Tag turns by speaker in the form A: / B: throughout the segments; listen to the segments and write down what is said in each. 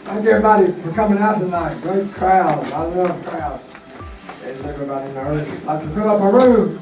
A: Thank everybody for coming out tonight. Great crowd. I love crowds. There's everybody nervous. I'd like to fill up a room.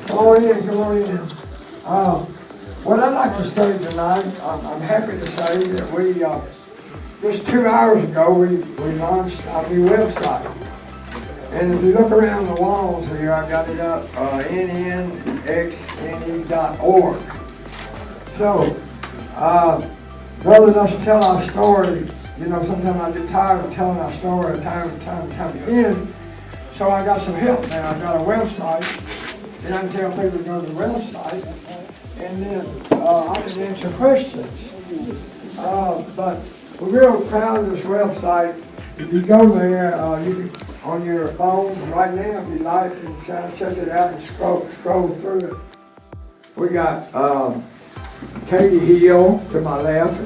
A: Come on in, come on in. What I'd like to say tonight, I'm happy to say that we, just 2 hours ago, we launched our new website. And if you look around the walls here, I got it up, nnxne.org. So, rather than us tell our story, you know, sometimes I get tired of telling our story time and time again. So I got some help now. I got a website, and I can tell people to go to the website, and then I can answer questions. But we're real proud of this website. If you go there, you can, on your phone right now, if you like, you can kind of check it out and scroll through it. We got Katie Hill to my left.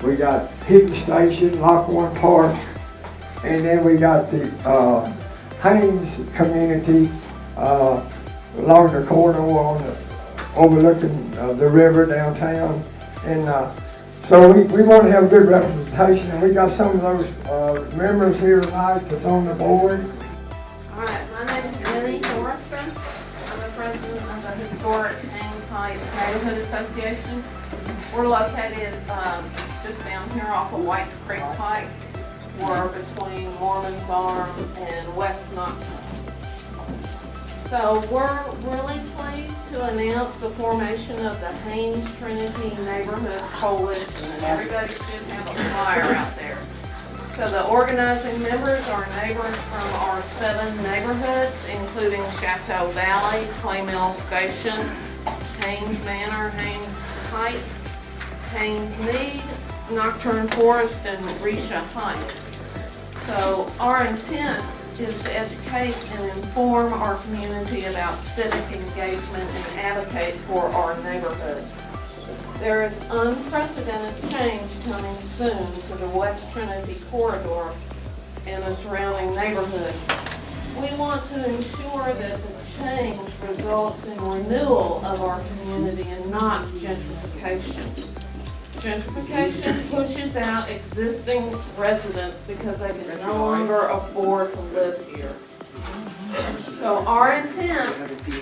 A: We got Hickey Station, Lockhorn Park, and then we got the Haynes community along the corridor overlooking the river downtown. And so we want to have a good representation, and we got some of those members here tonight that's on the board.
B: All right, my name is Minnie Forrester. I'm the president of the Historic Haynes Heights Neighborhood Association. We're located just down here off of Whites Creek Pike. We're between Mormon's Arm and West Nashville. So we're really pleased to announce the formation of the Haynes Trinity Neighborhood Coalition, and everybody should have a flyer out there. So the organizing members are neighbors from our 7 neighborhoods, including Chateau Valley, Clay Mill Station, Haynes Manor, Haynes Heights, Haynes Mead, Nocturne Forest, and Risha Heights. So our intent is to educate and inform our community about civic engagement and advocate for our neighborhoods. There is unprecedented change coming soon to the West Trinity corridor and the surrounding neighborhoods. We want to ensure that the change results in renewal of our community and not gentrification. Gentrification pushes out existing residents because they can no longer afford to live here. So our intent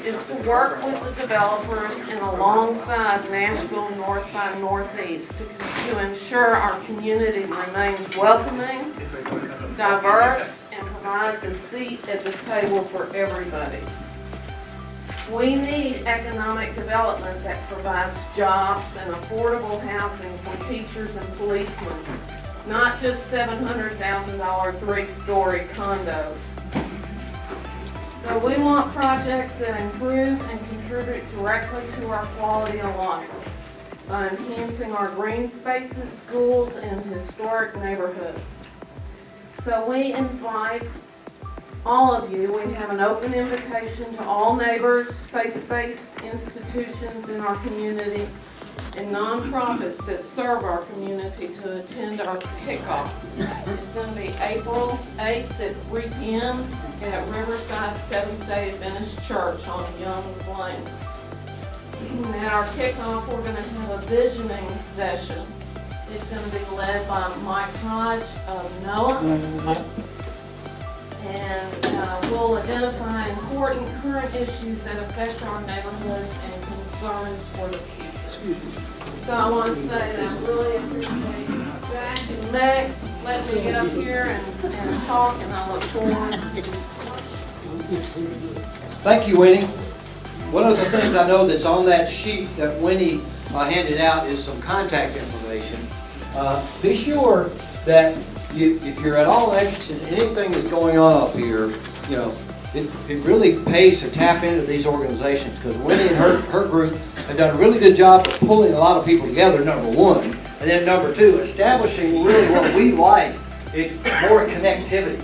B: is to work with the developers and alongside Nashville North by Northeast to ensure our community remains welcoming, diverse, and provides a seat at the table for everybody. We need economic development that provides jobs and affordable housing for teachers and policemen, not just $700,000 3-story condos. So we want projects that improve and contribute directly to our quality of life by enhancing our green spaces, schools, and historic neighborhoods. So we invite all of you. We have an open invitation to all neighbors, faith-based institutions in our community, and nonprofits that serve our community to attend our kickoff. It's going to be April 8th at 3 p.m. at Riverside Seventh-day Adventist Church on Young's Lane. And at our kickoff, we're going to have a visioning session. It's going to be led by Mike Hodge of NOAA. And we'll identify important current issues that affect our neighborhoods and concerns for the future. So I want to say that I really appreciate Jack and Meg letting me get up here and talk, and I look forward to
C: Thank you, Winnie. One of the things I know that's on that sheet that Winnie handed out is some contact information. Be sure that if you're at all interested in anything that's going on up here, you know, it really pays to tap into these organizations, because Winnie and her group have done a really good job of pulling a lot of people together, number one. And then number two, establishing really what we like is more connectivity.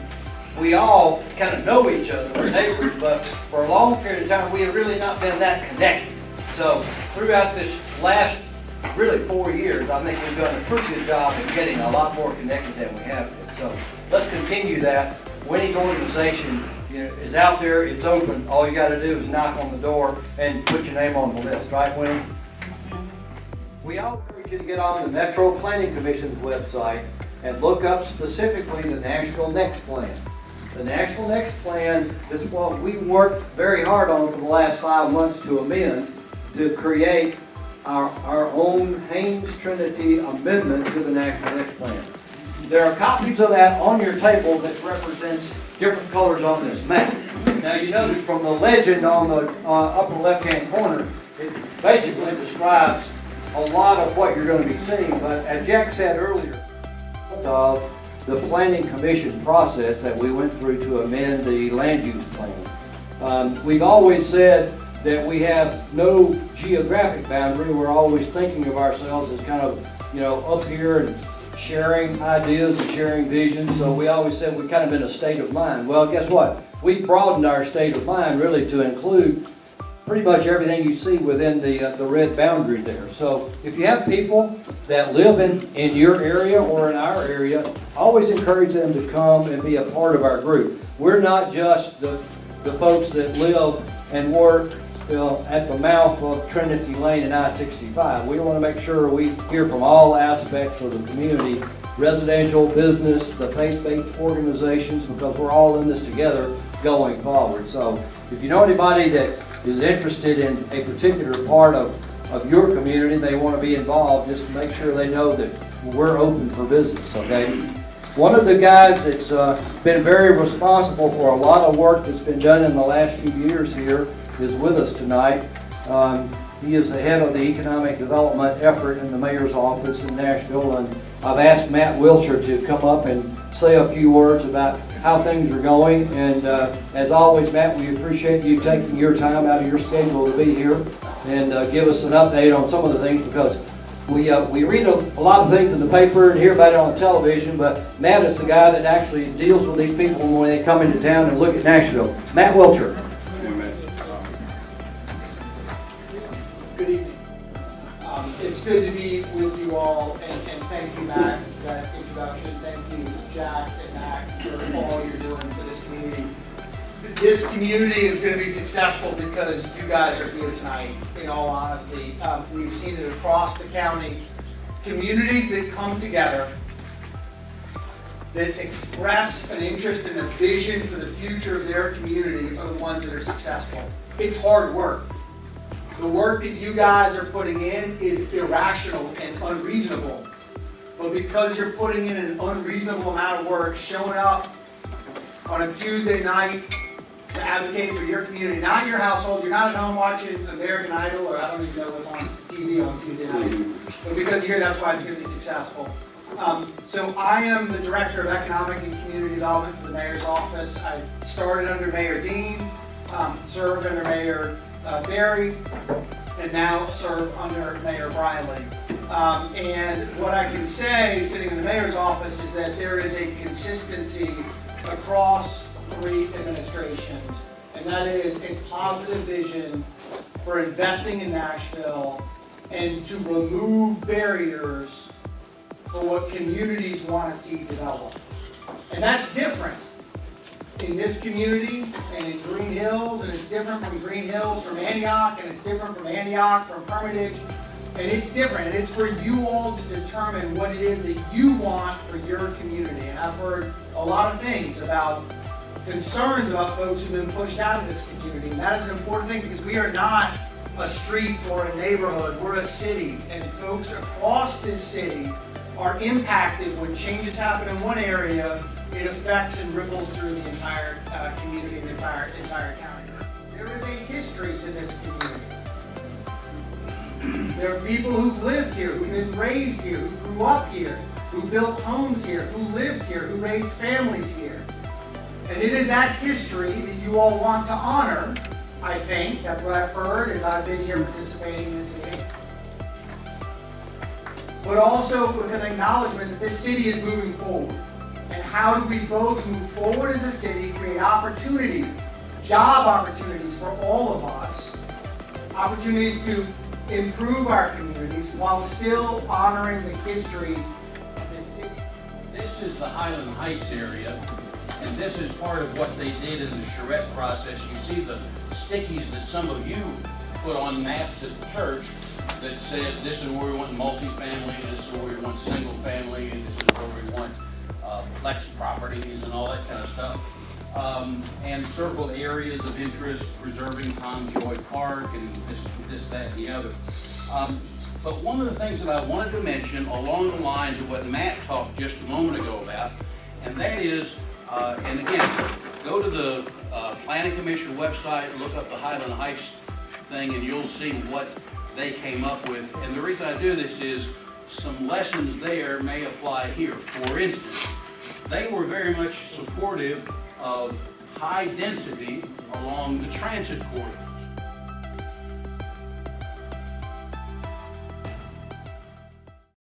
C: We all kind of know each other, we're neighbors, but for a long period of time, we have really not been that connected. So throughout this last really 4 years, I think we've done a pretty good job of getting a lot more connected than we have been. So let's continue that. Winnie's organization, you know, is out there, it's open. All you got to do is knock on the door and put your name on the list, right, Winnie? We we all encourage you to get on the Metro Planning Commission's website and look up specifically the National Next Plan. The National Next Plan is what we worked very hard on for the last 5 months to amend to create our own Haynes Trinity amendment to the National Next Plan. There are copies of that on your table that represents different colors on this map. Now you notice from the legend on the upper left-hand corner, it basically describes a lot of what you're going to be seeing, but as Jack said earlier, of the Planning Commission process that we went through to amend the land use plan. We've always said that we have no geographic boundary. We're always thinking of ourselves as kind of, up here and sharing ideas and sharing visions. So we always said we're kind of in a state of mind. Well, guess what? We broadened our state of mind really to include pretty much everything you see within the red boundary there. So if you have people that live in your area or in our area, always encourage them to come and be a part of our group. We're not just the folks that live and work at the mouth of Trinity Lane and I-65. We want to make sure we hear from all aspects of the community, residential, business, the faith-based organizations, because we're all in this together going forward. So if you know anybody that is interested in a particular part of your community, they want to be involved, just make sure they know that we're open for business, okay? One of the guys that's been very responsible for a lot of work that's been done in the last few years here is with us tonight. He is the head of the economic development effort in the mayor's office in Nashville, and I've asked Matt Wiltshire to come up and say a few words about how things are going. And as always, Matt, we appreciate you taking your time out of your schedule to be here and give us an update on some of the things, because we read a lot of things in the paper and hear about it on television, but Matt is the guy that actually deals with these people when they come into town and look at Nashville. Matt Wiltshire.
D: Good evening. It's good to be with you all, and thank you, Matt, for that introduction. Thank you, Jack and Mac, for all you're doing for this community. This community is going to be successful because you guys are here tonight, in all honesty. We've seen it across the county. Communities that come together, that express an interest and a vision for the future of their community, are the ones that are successful. It's hard work. The work that you guys are putting in is irrational and unreasonable. But because you're putting in an unreasonable amount of work, showing up on a Tuesday night to advocate for your community, not your household, you're not at home watching American Idol, or I don't even know what's on TV on Tuesday night. But because you're here, that's why it's going to be successful. So I am the Director of Economic and Community Development for the Mayor's Office. I started under Mayor Dean, served under Mayor Barry, and now serve under Mayor Briley. And what I can say, sitting in the Mayor's office, is that there is a consistency across 3 administrations, and that is a positive vision for investing in Nashville and to remove barriers for what communities want to see develop. And that's different in this community and in Green Hills, and it's different from Green Hills from Antioch, and it's different from Antioch from Hermitage, and it's different, and it's for you all to determine what it is that you want for your community. And I've heard a lot of things about concerns about folks who've been pushed out of this community, and that is an important thing, because we are not a street or a neighborhood, we're a city, and folks across this city are impacted when changes happen in one area. It affects and ripples through the entire community and the entire county. There is a history to this community. There are people who've lived here, who've been raised here, who grew up here, who built homes here, who lived here, who raised families here. And it is that history that you all want to honor, I think. That's what I've heard as I've been here participating in this meeting. But also with an acknowledgement that this city is moving forward. And how do we both move forward as a city, create opportunities, job opportunities for all of us, opportunities to improve our communities while still honoring the history of this city.
E: This is the Highland Heights area, and this is part of what they did in the charrette process. You see the stickies that some of you put on maps at the church. that said, this is where we want multifamily, this is where we want single family, and this is where we want flex properties and all that kind of stuff. And circled areas of interest, preserving Tom Joy Park and this, that, and the other. But one of the things that I wanted to mention along the lines of what Matt talked just a moment ago about, and that is, and again, go to the Planning Commission website, look up the Highland Heights thing, and you'll see what they came up with. And the reason I do this is some lessons there may apply here. For instance, they were very much supportive of high density along the transit corridor.